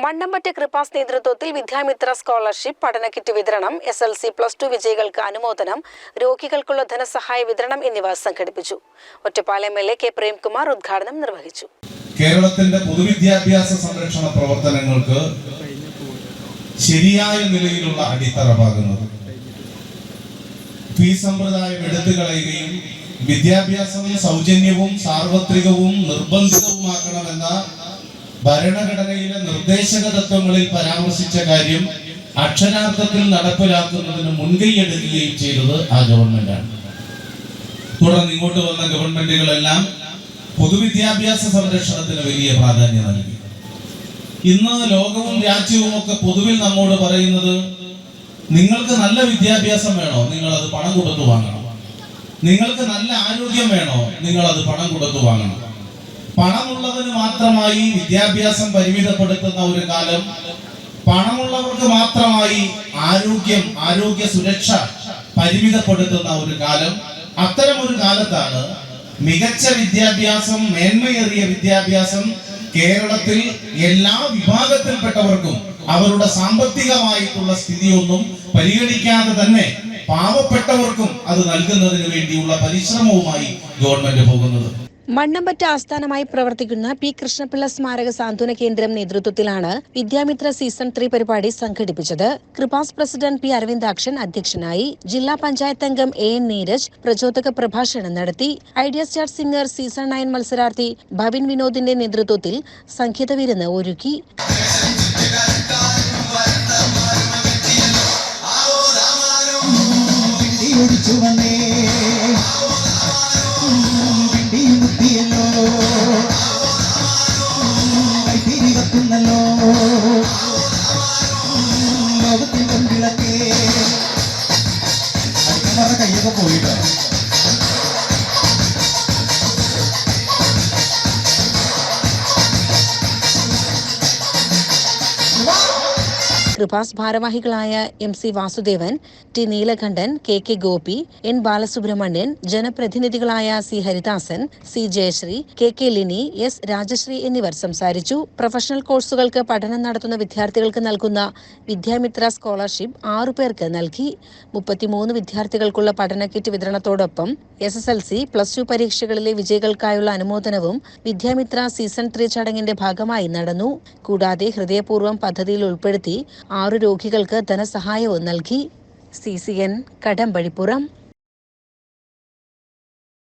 മണ്ണമ്പറ്റ കൃപാസ് നേതൃത്വത്തിൽ വിദ്യാമിത്ര സ്കോളർഷിപ്പ് പഠനക്കിറ്റ് വിതരണം, SLC +2 വിജയികൾക്ക് അനുമോദനം, രോഗികൾക്കുള്ള ധനസഹായ വിതരണം എന്നിവ സംഘടിപ്പിച്ചു. ഒറ്റപ്പാലം MLA K പ്രേംകുമാർ ഉദ്ഘാടനം നിർവഹിച്ചു. കേരളത്തിന്റെ പൊതുവിദ്യാഭ്യാസ സംരക്ഷണ പ്രവർത്തനങ്ങൾക്ക് ശരിയായ നിലയിലുള്ള അടിത്തറ പാകുന്നത്, ഫീസ് സമ്പ്രദായം എടുത്തു കളയുകയും വിദ്യാഭ്യാസം സൗജന്യവും സാർവത്രികവും നിർബന്ധിതവുമാക്കണമെന്ന ഭരണഘടനയിലെ നിർദ്ദേശക തത്വങ്ങളിൽ പരാമർശിച്ച കാര്യം അക്ഷരാർത്ഥത്തിൽ നടപ്പിലാക്കുന്നതിന് മുൻകൈയെടുക്കുകയും ചെയ്തത് ആ ഗവൺമെന്റാണ്. തുടർന്ന് ഇങ്ങോട്ട് വന്ന ഗവൺമെന്റുകളെല്ലാം പൊതുവിദ്യാഭ്യാസ സംരക്ഷണത്തിന് വലിയ പ്രാധാന്യം നൽകി. ഇന്ന് ലോകവും രാജ്യവും ഒക്കെ പൊതുവിൽ നമ്മോട് പറയുന്നത്, നിങ്ങൾക്ക് നല്ല വിദ്യാഭ്യാസം വേണോ, നിങ്ങൾ അത് പണം കൊടുത്തു വാങ്ങണം. നിങ്ങൾക്ക് നല്ല ആരോഗ്യം വേണോ, നിങ്ങൾ അത് പണം കൊടുത്തു വാങ്ങണം. പണമുള്ളവന് മാത്രമായി വിദ്യാഭ്യാസം പരിമിതപ്പെടുത്തുന്ന ഒരു കാലം, പണമുള്ളവർക്ക് മാത്രമായി ആരോഗ്യ സുരക്ഷ പരിമിതപ്പെടുത്തുന്ന ഒരു കാലം, അത്തരം ഒരു കാലത്താണ് മികച്ച വിദ്യാഭ്യാസം, മേന്മയേറിയ വിദ്യാഭ്യാസം കേരളത്തിൽ എല്ലാ വിഭാഗത്തിൽപ്പെട്ടവർക്കും അവരുടെ സാമ്പത്തികമായിട്ടുള്ള സ്ഥിതിയൊന്നും പരിഗണിക്കാതെ തന്നെ പാവപ്പെട്ടവർക്കും അത് നൽകുന്നതിന് വേണ്ടിയുള്ള പരിശ്രമവുമായി ഗവൺമെന്റ് പോകുന്നത്. മണ്ണമ്പറ്റ ആസ്ഥാനമായി പ്രവർത്തിക്കുന്ന P. കൃഷ്ണപിള്ള സ്മാരക സാന്ത്വന കേന്ദ്രം നേതൃത്വത്തിലാണ് വിദ്യാമിത്ര സീസൺ 3 പരിപാടി സംഘടിപ്പിച്ചത്. കൃപാസ് പ്രസിഡന്റ് P. അരവിന്ദാക്ഷൻ അധ്യക്ഷനായി. ജില്ലാ പഞ്ചായത്ത് അംഗം AN നീരജ് പ്രചോദക പ്രഭാഷണം നടത്തി. ഐഡിയ സ്റ്റാർ സിംഗർ സീസൺ 9 മത്സരാർത്ഥി ഭവിൻ വിനോദിന്റെ നേതൃത്വത്തിൽ സംഗീത വിരുന്ന് ഒരുക്കി. കയ്യൊക്കെ പോയിട്ടോ. കൃപാസ് ഭാരവാഹികളായ MC Vasudevan, T. Neelakantan, KK Gopi, N. Balasubramanian, ജനപ്രതിനിധികളായ C. Haridasan, C. Jayashree, KK Lini, S. Rajashree എന്നിവർ സംസാരിച്ചു. പ്രൊഫഷണൽ കോഴ്സുകൾക്ക് പഠനം നടത്തുന്ന വിദ്യാർത്ഥികൾക്ക് നൽകുന്ന വിദ്യാമിത്ര സ്കോളർഷിപ്പ് 6 പേർക്ക് നൽകി. 33 വിദ്യാർത്ഥികൾക്കുള്ള പഠനക്കിറ്റ് വിതരണത്തോടൊപ്പം SSLC +2 പരീക്ഷകളിലെ വിജയികൾക്കായുള്ള അനുമോദനവും വിദ്യാമിത്ര സീസൺ 3 ചടങ്ങിന്റെ ഭാഗമായി നടന്നു. കൂടാതെ ഹൃദയപൂർവ്വം പദ്ധതിയിൽ ഉൾപ്പെടുത്തി 6 രോഗികൾക്ക് ധനസഹായവും നൽകി. CCN കടമ്പഴിപ്പുറം.